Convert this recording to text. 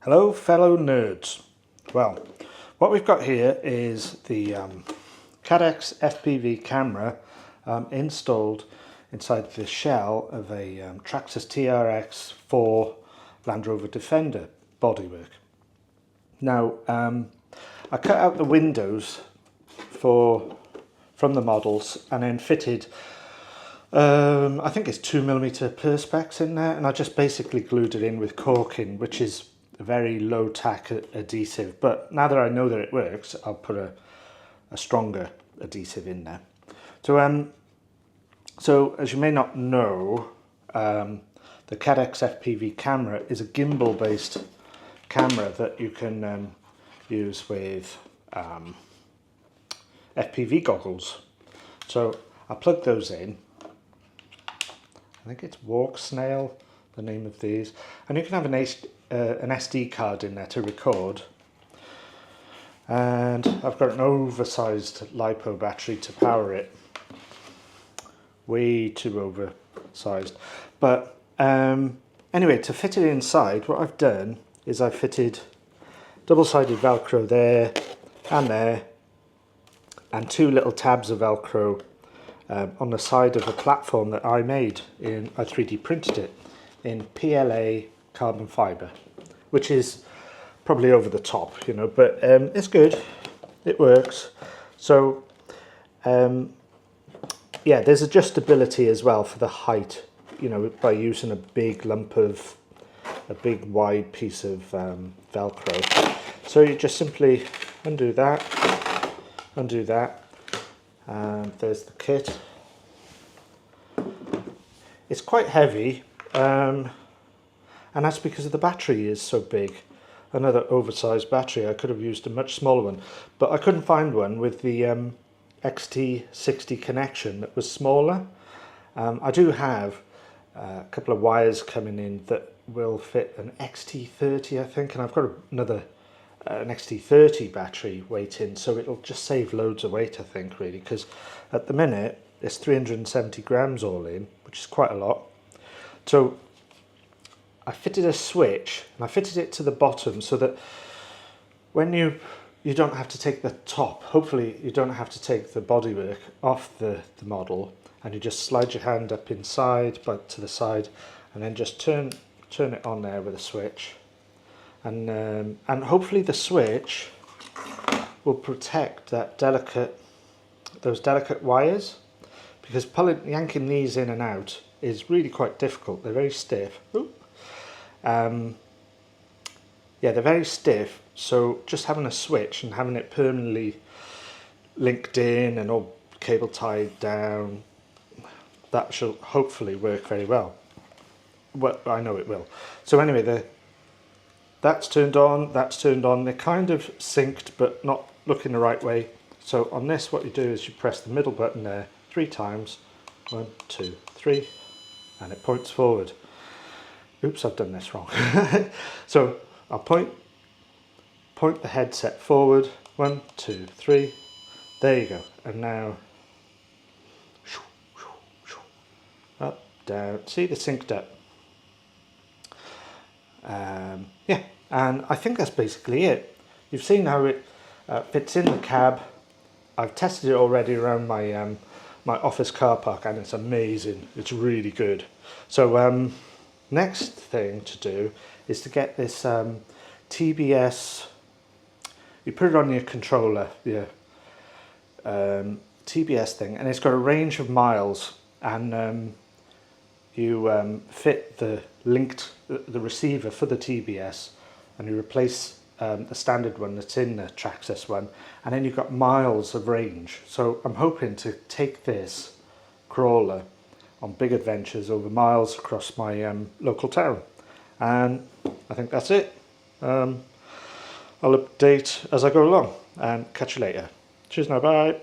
Hello fellow nerds. Well, what we've got here is the Caddx FPV camera installed inside the shell of a Traxxas TRX 4 Land Rover Defender bodywork. Now, I cut out the windows from the models and then fitted I think it's 2mm perspex in there, and I just basically glued it in with caulking, which is a very low tack adhesive, but now that I know that it works, I'll put a stronger adhesive in there. So as you may not know, the Caddx FPV camera is a gimbal based camera that you can use with FPV goggles. So I plug those in. I think it's Walk Snail, the name of these, and you can have an SD card in there to record. And I've got an oversized LiPo battery to power it. Way too oversized. But anyway, to fit it inside, what I've done is I've fitted double-sided Velcro there, and two little tabs of Velcro on the side of a platform that I made I 3D printed it in PLA carbon fibre, which is probably over the top, you know, but it's good, it works. So yeah, there's adjustability as well for the height, you know, by using a big wide piece of Velcro. So you just simply undo that, and there's the kit. It's quite heavy, and that's because the battery is so big. Another oversized battery. I could have used a much smaller one, but I couldn't find one with the XT60 connection that was smaller. I do have a couple of wires coming in that will fit an XT30, I think, and I've got an XT30 battery weight in, so it'll just save loads of weight, I think, really, because at the minute it's 370 grams all in, which is quite a lot. So I fitted a switch, and I fitted it to the bottom so that when you don't have to take the top, hopefully you don't have to take the bodywork off the model, and you just slide your hand up inside, but to the side, and then just turn it on there with a switch. And hopefully the switch will protect those delicate wires, because yanking these in and out is really quite difficult. They're very stiff. Yeah, they're very stiff, so just having a switch and having it permanently linked in and all cable tied down, that should hopefully work very well. Well, I know it will. So anyway, that's turned on, they're kind of synced but not looking the right way. So on this, what you do is you press the middle button there 3 times, 1, 2, 3, and it points forward. Oops, I've done this wrong. So I'll point the headset forward, 1, 2, 3, there you go. And now, up, down, see, they're synced up. Yeah, and I think that's basically it. You've seen how it fits in the cab. I've tested it already around my my office car park, and it's amazing. It's really good. So next thing to do is to get this TBS. You put it on your controller, the TBS thing, and it's got a range of miles, and you fit the receiver for the TBS, and you replace the standard one that's in the Traxxas one, and then you've got miles of range. So I'm hoping to take this crawler on big adventures over miles across my local town, and I think that's it. I'll update as I go along, and catch you later. Cheers now, bye.